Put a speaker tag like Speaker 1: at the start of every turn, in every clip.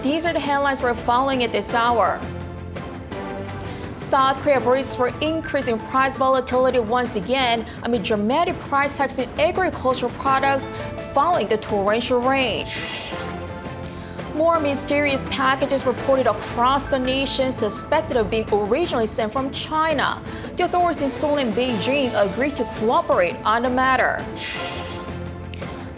Speaker 1: These are the headlines we're following at this hour. South Korea braces for increasing price volatility once again amid dramatic price hikes in agricultural products following the torrential rain. More mysterious packages reported across the nation suspected of being originally sent from China. The authorities in Seoul and Beijing agreed to cooperate on the matter.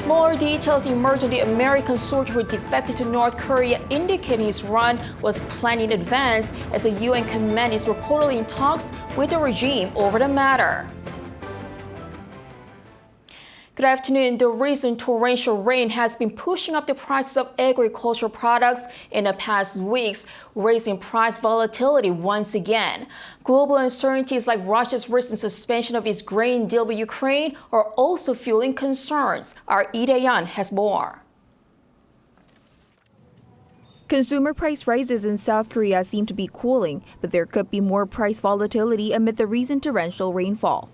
Speaker 1: More details emerged of the American soldier who defected to North Korea, indicating his run was planned in advance, as the UN command is reportedly in talks with the regime over the matter. Good afternoon. The recent torrential rain has been pushing up the prices of agricultural products in the past weeks, raising price volatility once again. Global uncertainties like Russia's recent suspension of its grain deal with Ukraine are also fueling concerns. Our Lee Dae-yeon has more.
Speaker 2: Consumer price rises in South Korea seem to be cooling, but there could be more price volatility amid the recent torrential rainfall.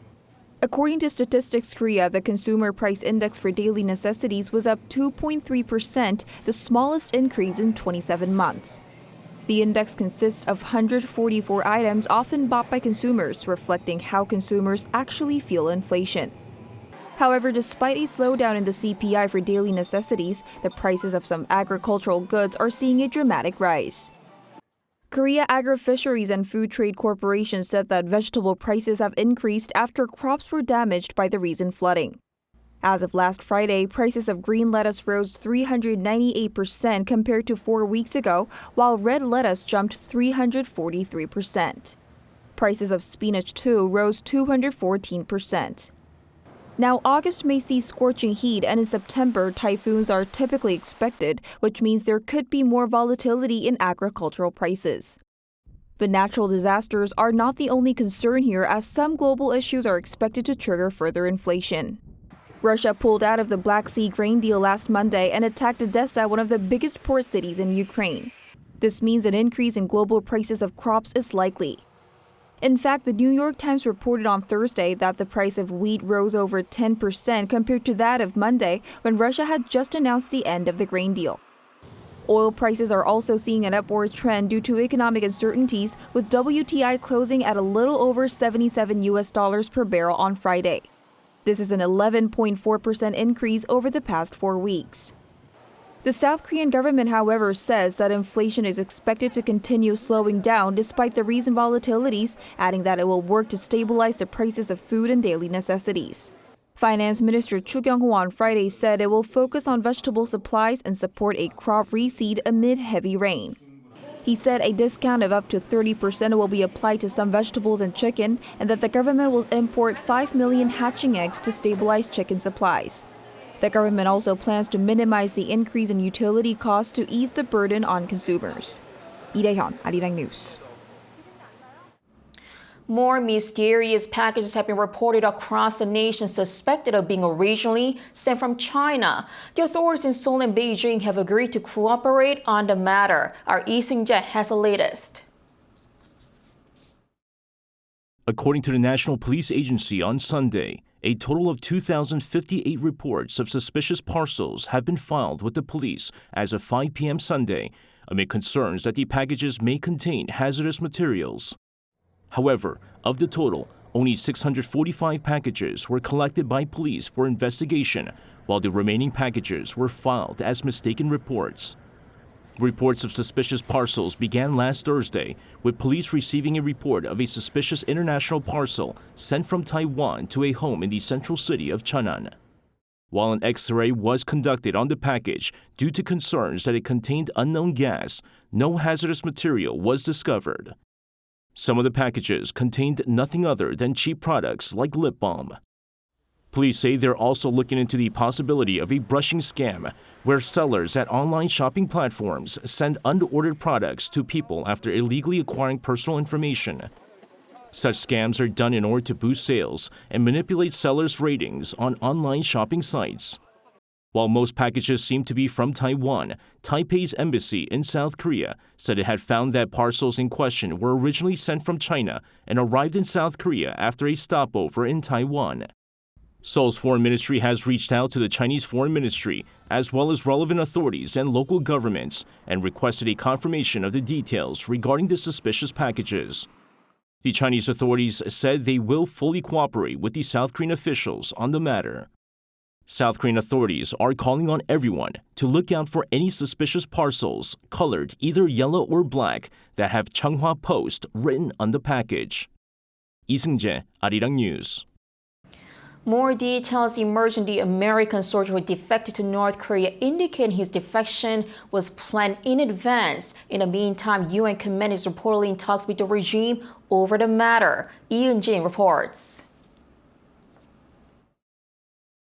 Speaker 2: According to Statistics Korea, the consumer price index for daily necessities was up 2.3%, the smallest increase in 27 months. The index consists of 144 items often bought by consumers, reflecting how consumers actually feel inflation. However, despite a slowdown in the CPI for daily necessities, the prices of some agricultural goods are seeing a dramatic rise. Korea Agri-Fisheries and Food Trade Corporation said that vegetable prices have increased after crops were damaged by the recent flooding. As of last Friday, prices of green lettuce rose 398% compared to 4 weeks ago, while red lettuce jumped 343%. Prices of spinach, too, rose 214%. Now, August may see scorching heat, and in September, typhoons are typically expected, which means there could be more volatility in agricultural prices. But natural disasters are not the only concern here, as some global issues are expected to trigger further inflation. Russia pulled out of the Black Sea grain deal last Monday and attacked Odessa, one of the biggest port cities in Ukraine. This means an increase in global prices of crops is likely. In fact, the New York Times reported on Thursday that the price of wheat rose over 10% compared to that of Monday, when Russia had just announced the end of the grain deal. Oil prices are also seeing an upward trend due to economic uncertainties, with WTI closing at a little over $77 per barrel on Friday. This is an 11.4% increase over the past 4 weeks. The South Korean government, however, says that inflation is expected to continue slowing down despite the recent volatilities, adding that it will work to stabilize the prices of food and daily necessities. Finance Minister Chu Kyung-ho on Friday said it will focus on vegetable supplies and support a crop reseed amid heavy rain. He said a discount of up to 30% will be applied to some vegetables and chicken, and that the government will import 5 million hatching eggs to stabilize chicken supplies. The government also plans to minimize the increase in utility costs to ease the burden on consumers. Lee Dae-yeon, Arirang News.
Speaker 1: More mysterious packages have been reported across the nation suspected of being originally sent from China. The authorities in Seoul and Beijing have agreed to cooperate on the matter. Our Rhee Sang-wooc has the latest.
Speaker 3: According to the National Police Agency on Sunday, a total of 2,058 reports of suspicious parcels have been filed with the police as of 5 p.m. Sunday, amid concerns that the packages may contain hazardous materials. However, of the total, only 645 packages were collected by police for investigation, while the remaining packages were filed as mistaken reports. Reports of suspicious parcels began last Thursday, with police receiving a report of a suspicious international parcel sent from Taiwan to a home in the central city of Cheonan. While an X-ray was conducted on the package due to concerns that it contained unknown gas, no hazardous material was discovered. Some of the packages contained nothing other than cheap products like lip balm. Police say they're also looking into the possibility of a brushing scam, where sellers at online shopping platforms send unordered products to people after illegally acquiring personal information. Such scams are done in order to boost sales and manipulate sellers' ratings on online shopping sites. While most packages seem to be from Taiwan, Taipei's embassy in South Korea said it had found that parcels in question were originally sent from China and arrived in South Korea after a stopover in Taiwan. Seoul's foreign ministry has reached out to the Chinese foreign ministry, as well as relevant authorities and local governments, and requested a confirmation of the details regarding the suspicious packages. The Chinese authorities said they will fully cooperate with the South Korean officials on the matter. South Korean authorities are calling on everyone to look out for any suspicious parcels colored either yellow or black that have Changhwa Post written on the package. 이승재, Arirang News.
Speaker 1: More details emerging. The American soldier who defected to North Korea indicate his defection was planned in advance. In the meantime, UN command is reportedly in talks with the regime over the matter. Yoon reports.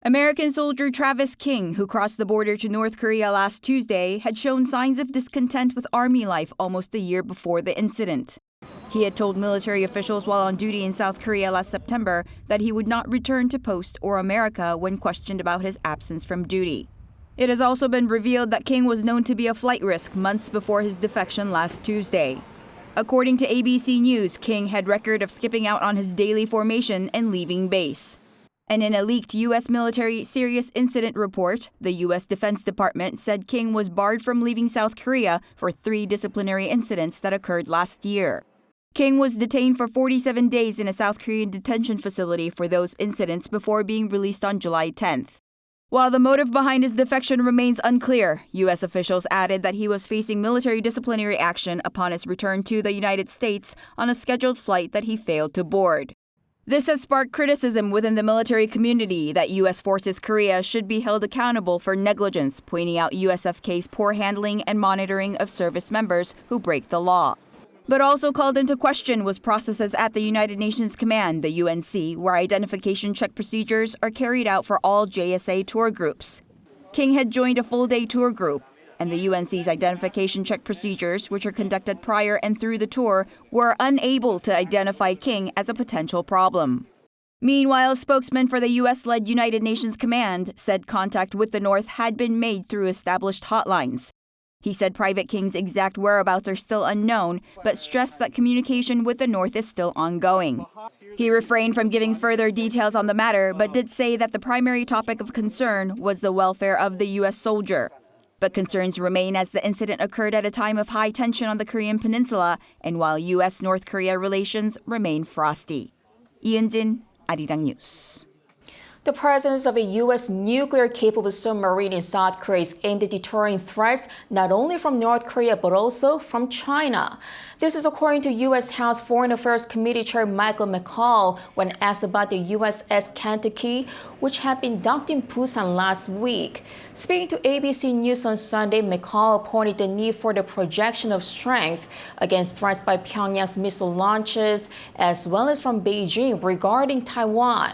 Speaker 4: American soldier Travis King, who crossed the border to North Korea last Tuesday, had shown signs of discontent with Army life almost a year before the incident. He had told military officials while on duty in South Korea last September that he would not return to post or America when questioned about his absence from duty. It has also been revealed that King was known to be a flight risk months before his defection last Tuesday. According to ABC News, King had record of skipping out on his daily formation and leaving base. And in a leaked U.S. military serious incident report, the U.S. Defense Department said King was barred from leaving South Korea for 3 disciplinary incidents that occurred last year. King was detained for 47 days in a South Korean detention facility for those incidents before being released on July 10th. While the motive behind his defection remains unclear, U.S. officials added that he was facing military disciplinary action upon his return to the United States on a scheduled flight that he failed to board. This has sparked criticism within the military community that U.S. Forces Korea should be held accountable for negligence, pointing out USFK's poor handling and monitoring of service members who break the law. But also called into question was processes at the United Nations Command, the UNC, where identification check procedures are carried out for all JSA tour groups. King had joined a full-day tour group, and the UNC's identification check procedures, which are conducted prior and through the tour, were unable to identify King as a potential problem. Meanwhile, a spokesman for the U.S.-led United Nations Command said contact with the North had been made through established hotlines. He said Private King's exact whereabouts are still unknown, but stressed that communication with the North is still ongoing. He refrained from giving further details on the matter, but did say that the primary topic of concern was the welfare of the U.S. soldier. But concerns remain as the incident occurred at a time of high tension on the Korean peninsula and while U.S.-North Korea relations remain frosty. 이은진, Arirang News.
Speaker 1: The presence of a U.S. nuclear-capable submarine in South Korea is aimed at deterring threats not only from North Korea but also from China. This is according to U.S. House Foreign Affairs Committee Chair McCaul when asked about the USS Kentucky, which had been docked in Busan last week. Speaking to ABC News on Sunday, McCaul pointed the need for the projection of strength against threats by Pyongyang's missile launches as well as from Beijing regarding Taiwan.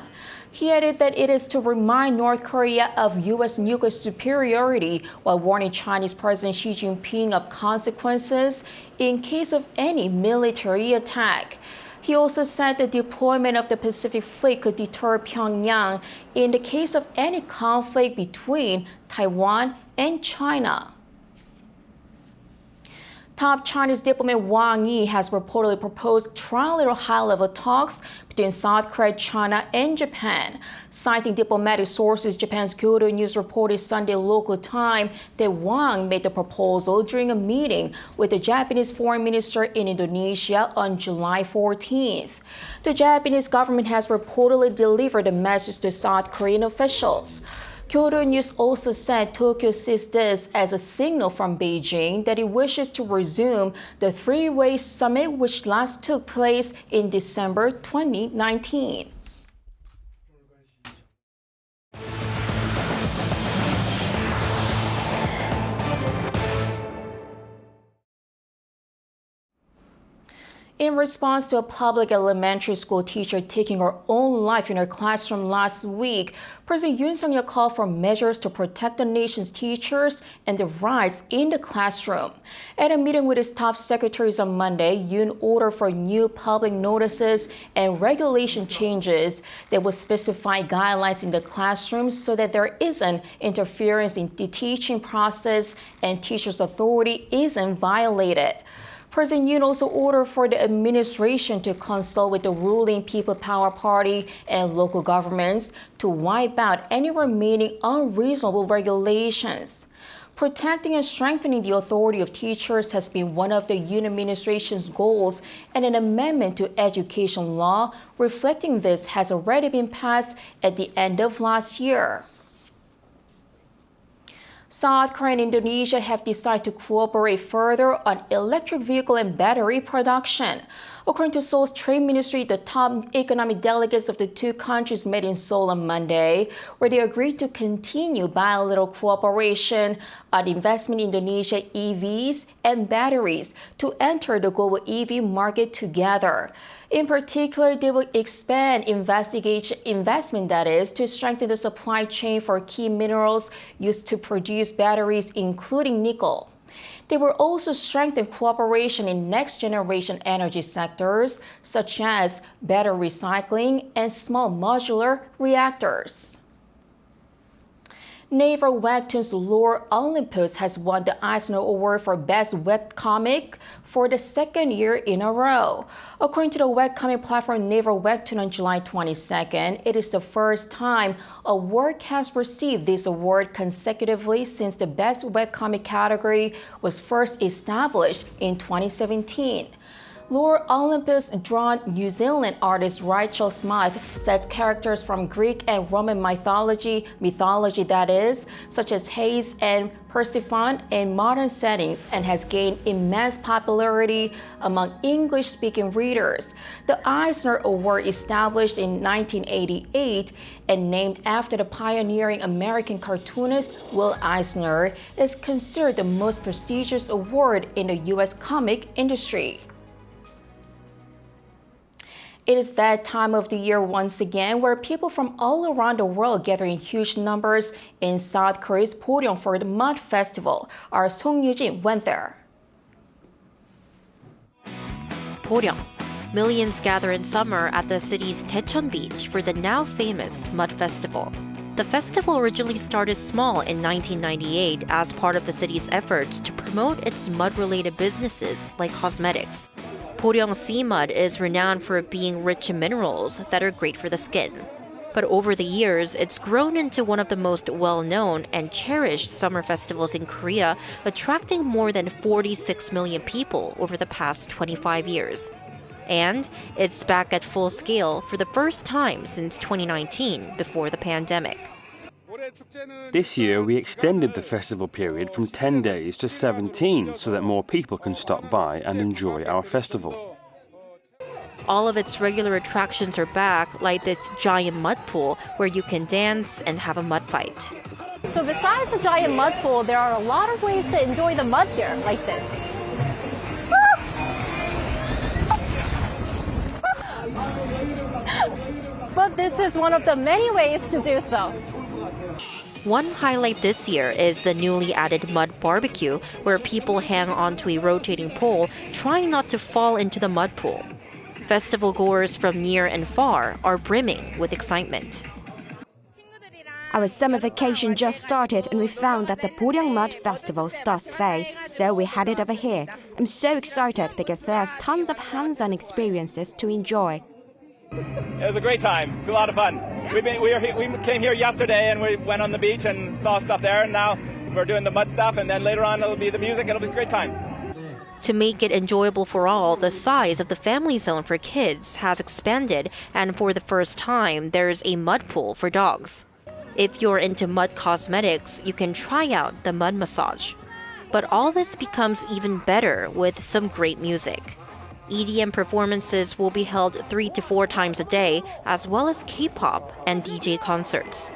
Speaker 1: He added that it is to remind North Korea of U.S. nuclear superiority while warning Chinese President Xi Jinping of consequences in case of any military attack. He also said the deployment of the Pacific Fleet could deter Pyongyang in the case of any conflict between Taiwan and China. Top Chinese diplomat Wang Yi has reportedly proposed trilateral high-level talks between South Korea, China, and Japan. Citing diplomatic sources, Japan's Kyodo News reported Sunday local time that Wang made the proposal during a meeting with the Japanese foreign minister in Indonesia on July 14th. The Japanese government has reportedly delivered a message to South Korean officials. Kyodo News also said Tokyo sees this as a signal from Beijing that it wishes to resume the three-way summit which last took place in December 2019. In response to a public elementary school teacher taking her own life in her classroom last week, President Yoon Suk-yeol called for measures to protect the nation's teachers and their rights in the classroom. At a meeting with his top secretaries on Monday, Yoon ordered for new public notices and regulation changes that will specify guidelines in the classroom so that there isn't interference in the teaching process and teachers' authority isn't violated. President Yoon also ordered for the administration to consult with the ruling People Power Party and local governments to wipe out any remaining unreasonable regulations. Protecting and strengthening the authority of teachers has been one of the Yoon administration's goals, and an amendment to education law reflecting this has already been passed at the end of last year. South Korea and Indonesia have decided to cooperate further on electric vehicle and battery production. According to Seoul's Trade Ministry, the top economic delegates of the two countries met in Seoul on Monday, where they agreed to continue bilateral cooperation on investment in Indonesia EVs and batteries to enter the global EV market together. In particular, they will expand investment to strengthen the supply chain for key minerals used to produce batteries, including nickel. They will also strengthen cooperation in next-generation energy sectors, such as battery recycling and small modular reactors. Naver Webtoon's lore Olympus has won the Eisner Award for Best Webcomic for the second year in a row. According to the webcomic platform Naver Webtoon on July 22nd, it is the first time a work has received this award consecutively since the Best Webcomic category was first established in 2017. Lore Olympus drawn New Zealand artist Rachel Smith sets characters from Greek and Roman mythology that is, such as Hades and Persephone in modern settings, and has gained immense popularity among English-speaking readers. The Eisner Award, established in 1988 and named after the pioneering American cartoonist Will Eisner, is considered the most prestigious award in the U.S. comic industry. It is that time of the year once again where people from all around the world gather in huge numbers in South Korea's Podium for the Mud Festival. Our Song Yujin went there.
Speaker 5: Boryeong. Millions gather in summer at the city's Daecheon Beach for the now famous Mud Festival. The festival originally started small in 1998 as part of the city's efforts to promote its mud-related businesses like cosmetics. Boryeong sea mud is renowned for being rich in minerals that are great for the skin. But over the years, it's grown into one of the most well-known and cherished summer festivals in Korea, attracting more than 46 million people over the past 25 years. And it's back at full scale for the first time since 2019, before the pandemic.
Speaker 6: This year, we extended the festival period from 10 days to 17 so that more people can stop by and enjoy our festival.
Speaker 5: All of its regular attractions are back, like this giant mud pool where you can dance and have a mud fight.
Speaker 7: So besides the giant mud pool, there are a lot of ways to enjoy the mud here, like this. But this is one of the many ways to do so.
Speaker 5: One highlight this year is the newly added mud barbecue, where people hang onto a rotating pole, trying not to fall into the mud pool. Festival goers from near and far are brimming with excitement.
Speaker 8: Our summer vacation just started and we found that the Podium Mud Festival starts today, so we headed over here. I'm so excited because there's tons of hands-on experiences to enjoy.
Speaker 9: It was a great time. It's a lot of fun. We came here yesterday and we went on the beach and saw stuff there, and now we're doing the mud stuff, and then later on it'll be the music. It'll be a great time.
Speaker 5: To make it enjoyable for all, the size of the family zone for kids has expanded, and for the first time, there's a mud pool for dogs. If you're into mud cosmetics, you can try out the mud massage. But all this becomes even better with some great music. EDM performances will be held 3 to 4 times a day, as well as K-pop and DJ concerts.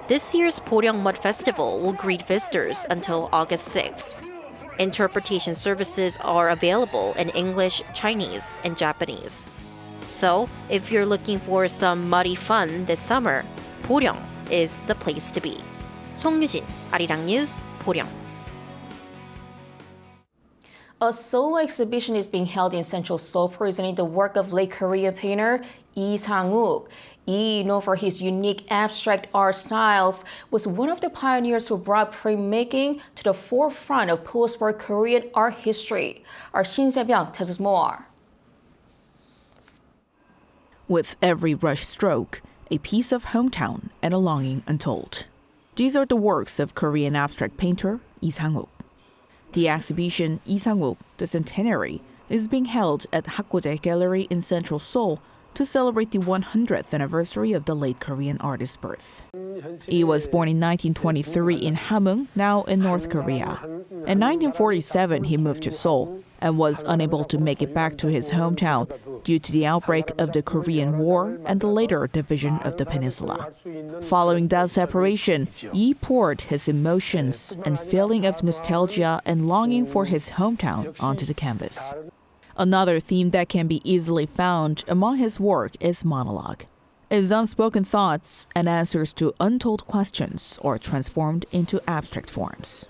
Speaker 5: This year's Boryeong Mud Festival will greet visitors until August 6th. Interpretation services are available in English, Chinese, and Japanese. So, if you're looking for some muddy fun this summer, Boryeong is the place to be. 송유진, Arirang News, Boryeong.
Speaker 1: A solo exhibition is being held in Central Seoul, presenting the work of late Korean painter Rhee Sang-wooc. Yi, known for his unique abstract art styles, was one of the pioneers who brought printmaking to the forefront of post-war Korean art history. Our Shin Se-byung tells us more.
Speaker 10: With every brush stroke, a piece of hometown and a longing untold. These are the works of Korean abstract painter Rhee Sang-wooc. The exhibition Rhee Sang-wooc, the Centenary, is being held at Hakgojae Gallery in Central Seoul to celebrate the 100th anniversary of the late Korean artist's birth. He was born in 1923 in Hamhung, now in North Korea. In 1947, he moved to Seoul and was unable to make it back to his hometown due to the outbreak of the Korean War and the later division of the peninsula. Following that separation, Yi poured his emotions and feeling of nostalgia and longing for his hometown onto the canvas. Another theme that can be easily found among his work is monologue. His unspoken thoughts and answers to untold questions are transformed into abstract forms.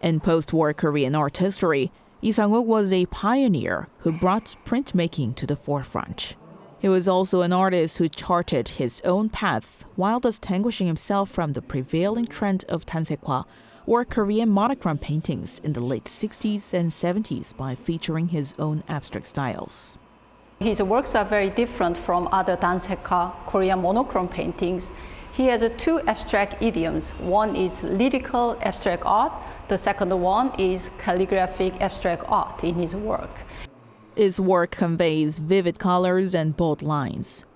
Speaker 10: In post-war Korean art history, Rhee Sang-wooc was a pioneer who brought printmaking to the forefront. He was also an artist who charted his own path while distinguishing himself from the prevailing trend of 단색화, or Korean monochrome paintings in the late 60s and 70s by featuring his own abstract styles.
Speaker 11: His works are very different from other 단색화, Korean monochrome paintings. He has two abstract idioms. One is lyrical abstract art. The second one is calligraphic abstract art in his work.
Speaker 10: His work conveys vivid colors and bold lines.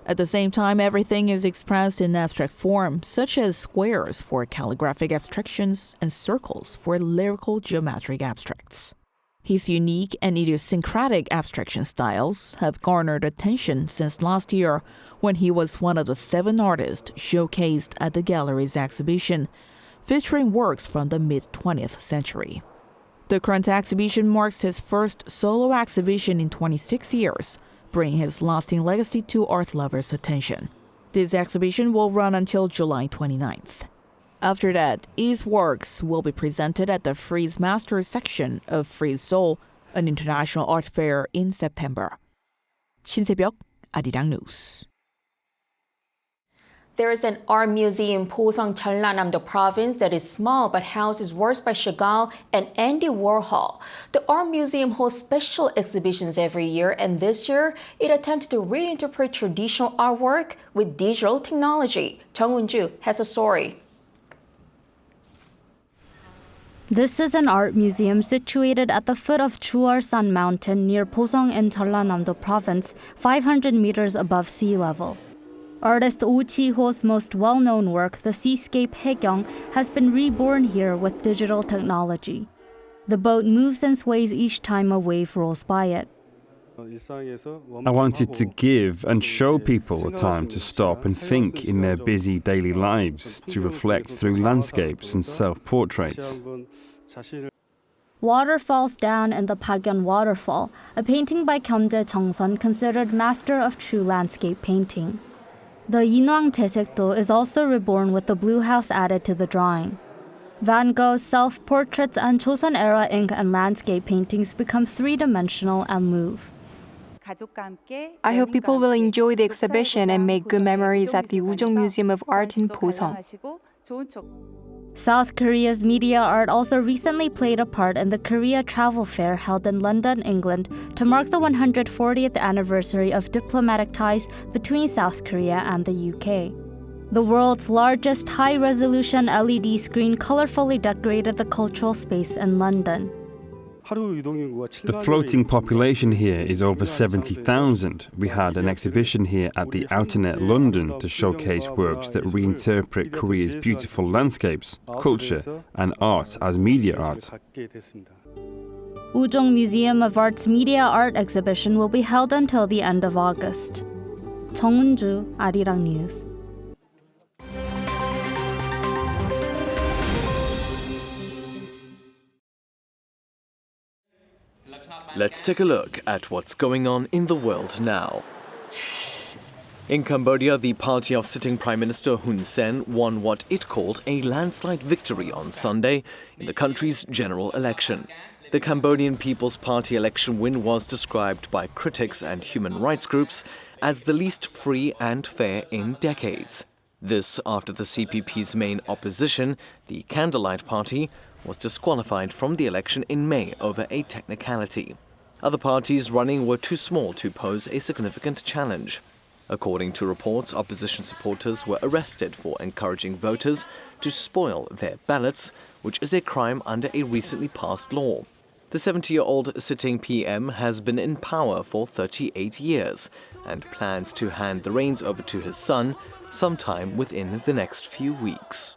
Speaker 10: At the same time, everything is expressed in abstract form, such as squares for calligraphic abstractions and circles for lyrical geometric abstracts. His unique and idiosyncratic abstraction styles have garnered attention since last year, when he was one of the 7 artists showcased at the gallery's exhibition, featuring works from the mid-20th century. The current exhibition marks his first solo exhibition in 26 years, bringing his lasting legacy to art lovers' attention. This exhibition will run until July 29th. After that, his works will be presented at the Frieze Masters section of Frieze Seoul, an international art fair in September. Shin Se-byung, Arirang News.
Speaker 1: There is an art museum in Busan, Jeollanam-do province that is small but houses works by Chagall and Andy Warhol. The art museum holds special exhibitions every year, and this year it attempted to reinterpret traditional artwork with digital technology. Jung Eun-ju has a story.
Speaker 12: This is an art museum situated at the foot of Chuar-san Mountain near Posong in Jeollanam-do province, 500 meters above sea level. Artist Oh Chi-ho's most well-known work, the seascape Haegyeong, has been reborn here with digital technology. The boat moves and sways each time a wave rolls by it.
Speaker 6: I wanted to give and show people a time to stop and think in their busy daily lives, to reflect through landscapes and self-portraits.
Speaker 12: Water Falls Down in the Pagyeon Waterfall, a painting by Kyeomjae Jongsun, considered master of true landscape painting. The Yinwang Taesekdo is also reborn with the blue house added to the drawing. Van Gogh's self-portraits and Joseon-era ink and landscape paintings become three-dimensional and move.
Speaker 13: I hope people will enjoy the exhibition and make good memories at the Yujung Museum of Art in Busan.
Speaker 12: South Korea's media art also recently played a part in the Korea Travel Fair held in London, England, to mark the 140th anniversary of diplomatic ties between South Korea and the UK. The world's largest high-resolution LED screen colorfully decorated the cultural space in London.
Speaker 6: The floating population here is over 70,000. We had an exhibition here at the Outernet London to showcase works that reinterpret Korea's beautiful landscapes, culture, and art as media art.
Speaker 12: Yujung Museum of Art's media art exhibition will be held until the end of August. Jung Eun-ju, Arirang News.
Speaker 14: Let's take a look at what's going on in the world now. In Cambodia, the party of sitting Prime Minister Hun Sen won what it called a landslide victory on Sunday in the country's general election. The Cambodian People's Party election win was described by critics and human rights groups as the least free and fair in decades. This after the CPP's main opposition, the Candlelight Party, was disqualified from the election in May over a technicality. Other parties running were too small to pose a significant challenge. According to reports, opposition supporters were arrested for encouraging voters to spoil their ballots, which is a crime under a recently passed law. The 70-year-old sitting PM has been in power for 38 years and plans to hand the reins over to his son sometime within the next few weeks.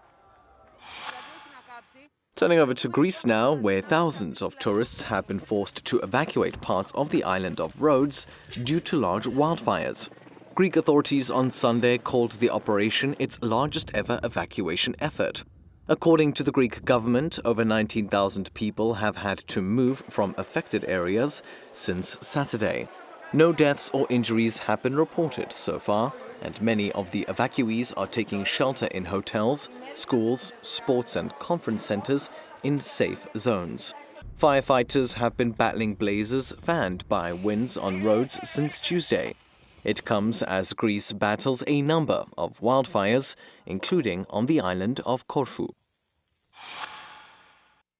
Speaker 14: Turning over to Greece now, where thousands of tourists have been forced to evacuate parts of the island of Rhodes due to large wildfires. Greek authorities on Sunday called the operation its largest ever evacuation effort. According to the Greek government, over 19,000 people have had to move from affected areas since Saturday. No deaths or injuries have been reported so far, and many of the evacuees are taking shelter in hotels, schools, sports and conference centers in safe zones. Firefighters have been battling blazes fanned by winds on roads since Tuesday. It comes as Greece battles a number of wildfires, including on the island of Corfu.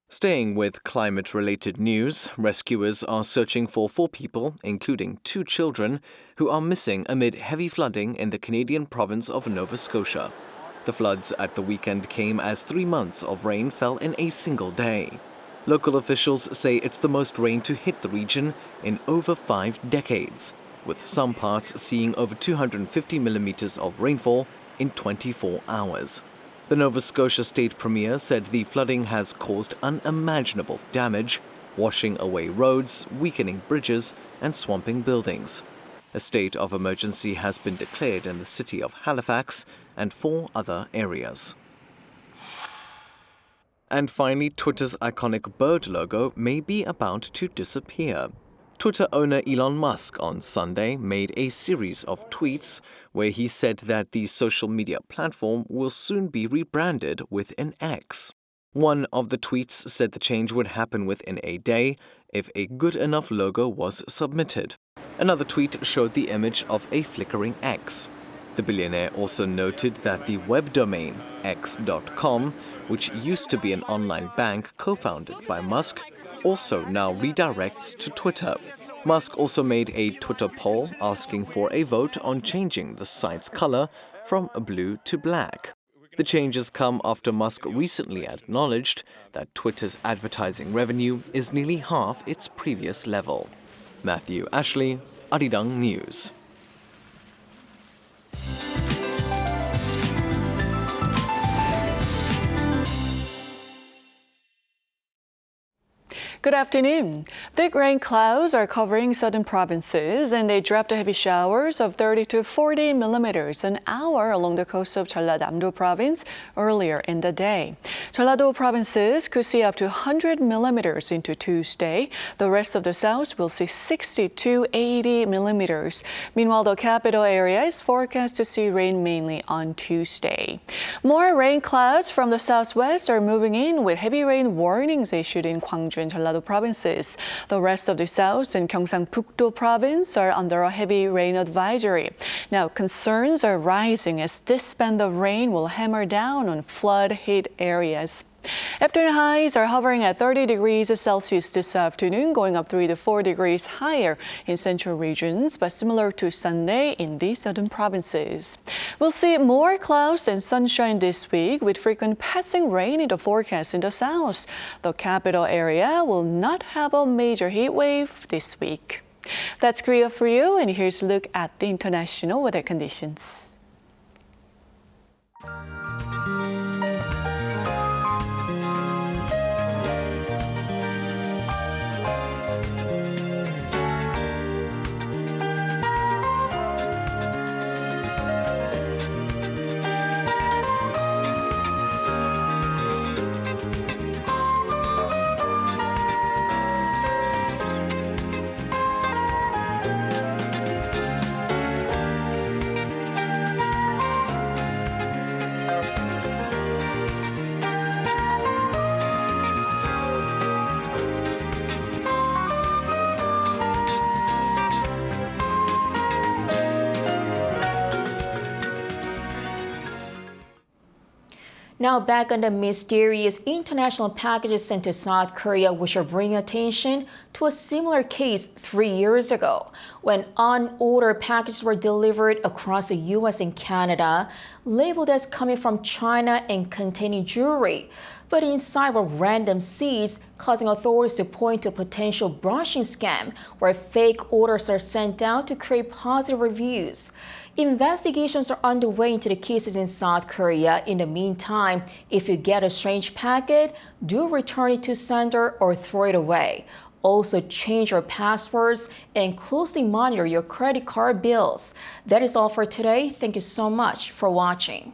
Speaker 14: Staying with climate-related news, rescuers are searching for 4 people, including 2 children, who are missing amid heavy flooding in the Canadian province of Nova Scotia. The floods at the weekend came as 3 months of rain fell in a single day. Local officials say it's the most rain to hit the region in over 5 decades, with some parts seeing over 250 millimeters of rainfall in 24 hours. The Nova Scotia State Premier said the flooding has caused unimaginable damage, washing away roads, weakening bridges, and swamping buildings. A state of emergency has been declared in the city of Halifax and 4 other areas. And finally, Twitter's iconic bird logo may be about to disappear. Twitter owner Elon Musk on Sunday made a series of tweets where he said that the social media platform will soon be rebranded with an X. One of the tweets said the change would happen within a day if a good enough logo was submitted. Another tweet showed the image of a flickering X. The billionaire also noted that the web domain x.com, which used to be an online bank co-founded by Musk, also now redirects to Twitter. Musk also made a Twitter poll asking for a vote on changing the site's color from blue to black. The changes come after Musk recently acknowledged that Twitter's advertising revenue is nearly half its previous level. Matthew Ashley, Arirang News.
Speaker 15: Good afternoon. Thick rain clouds are covering southern provinces, and they dropped heavy showers of 30 to 40 millimeters an hour along the coast of Jeollanam-do province earlier in the day. Jeollado provinces could see up to 100 millimeters into Tuesday. The rest of the south will see 60 to 80 millimeters. Meanwhile, the capital area is forecast to see rain mainly on Tuesday. More rain clouds from the southwest are moving in, with heavy rain warnings issued in Gwangju and Jeollado provinces. The rest of the south and Gyeongsang-Pukdo province are under a heavy rain advisory. Now, concerns are rising as this band of rain will hammer down on flood-hit areas. Afternoon highs are hovering at 30 degrees Celsius this afternoon, going up 3 to 4 degrees higher in central regions, but similar to Sunday in the southern provinces. We'll see more clouds and sunshine this week, with frequent passing rain in the forecast in the south. The capital area will not have a major heat wave this week. That's Korea for you, and here's a look at the international weather conditions.
Speaker 1: Now back on the mysterious international packages sent to South Korea, which are bringing attention to a similar case 3 years ago, when unordered packages were delivered across the U.S. and Canada, labeled as coming from China and containing jewelry. But inside were random seeds, causing authorities to point to a potential brushing scam where fake orders are sent out to create positive reviews. Investigations are underway into the cases in South Korea. In the meantime, if you get a strange packet, do return it to sender or throw it away. Also, change your passwords and closely monitor your credit card bills. That is all for today. Thank you so much for watching.